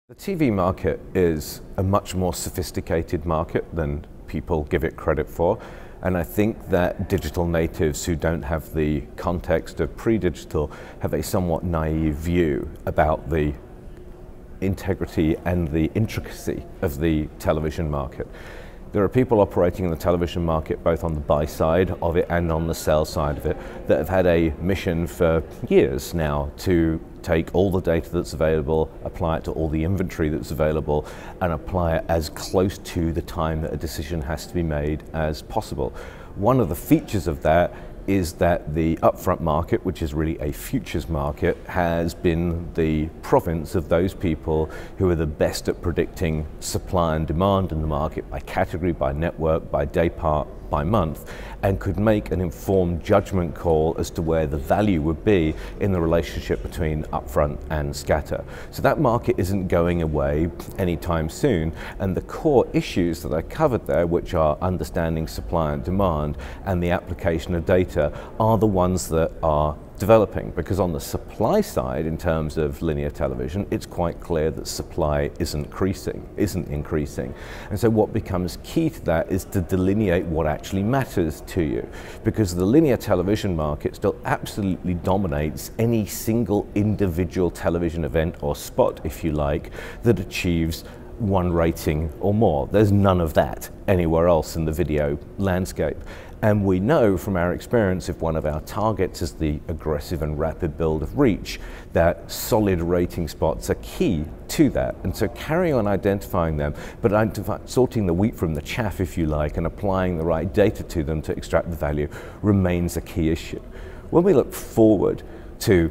The TV market is a much more sophisticated market than people give it credit for, and I think that digital natives who don't have the context of pre-digital have a somewhat naive view about the integrity and the intricacy of the television market. There are people operating in the television market both on the buy side of it and on the sell side of it that have had a mission for years now to take all the data that's available, apply it to all the inventory that's available, and apply it as close to the time that a decision has to be made as possible. One of the features of that is that the upfront market, which is really a futures market, has been the province of those people who are the best at predicting supply and demand in the market by category, by network, by day part, by month, and could make an informed judgment call as to where the value would be in the relationship between upfront and scatter. So that market isn't going away anytime soon, and the core issues that I covered there, which are understanding supply and demand and the application of data, are the ones that are developing, because on the supply side, in terms of linear television, it's quite clear that supply isn't increasing. And so what becomes key to that is to delineate what actually matters to you, because the linear television market still absolutely dominates any single individual television event or spot, if you like, that achieves one rating or more. There's none of that anywhere else in the video landscape. And we know from our experience, if one of our targets is the aggressive and rapid build of reach, that solid rating spots are key to that. And so carrying on identifying them, but sorting the wheat from the chaff, if you like, and applying the right data to them to extract the value remains a key issue. When we look forward to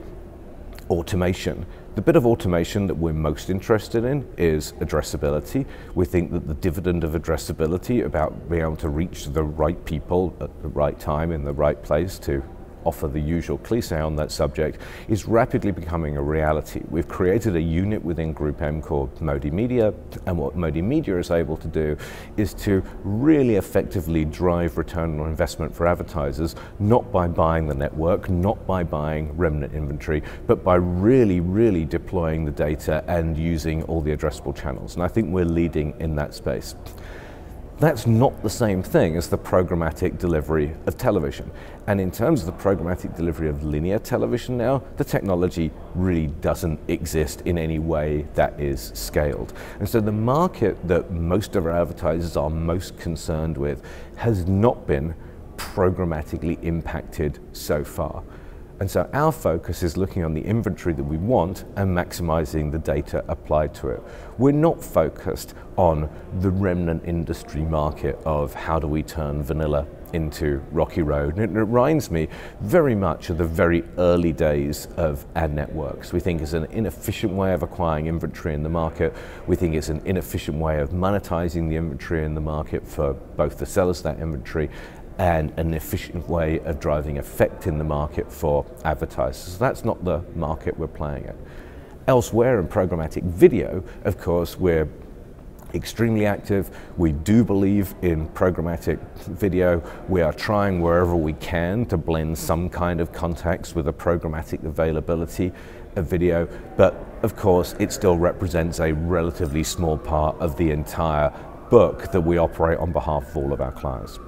automation, the bit of automation that we're most interested in is addressability. We think that the dividend of addressability, about being able to reach the right people at the right time in the right place to offer the usual cliche on that subject, is rapidly becoming a reality. We've created a unit within GroupM called Modi Media, and what Modi Media is able to do is to really effectively drive return on investment for advertisers, not by buying the network, not by buying remnant inventory, but by really deploying the data and using all the addressable channels. And I think we're leading in that space. That's not the same thing as the programmatic delivery of television. And in terms of the programmatic delivery of linear television now, the technology really doesn't exist in any way that is scaled. And so the market that most of our advertisers are most concerned with has not been programmatically impacted so far. And so our focus is looking on the inventory that we want and maximizing the data applied to it. We're not focused on the remnant industry market of how do we turn vanilla into Rocky Road. And it reminds me very much of the very early days of ad networks. We think it's an inefficient way of acquiring inventory in the market. We think it's an inefficient way of monetizing the inventory in the market for both the sellers of that inventory and an efficient way of driving effect in the market for advertisers. So that's not the market we're playing in. Elsewhere in programmatic video, of course, we're extremely active. We do believe in programmatic video. We are trying wherever we can to blend some kind of context with a programmatic availability of video, but of course it still represents a relatively small part of the entire book that we operate on behalf of all of our clients.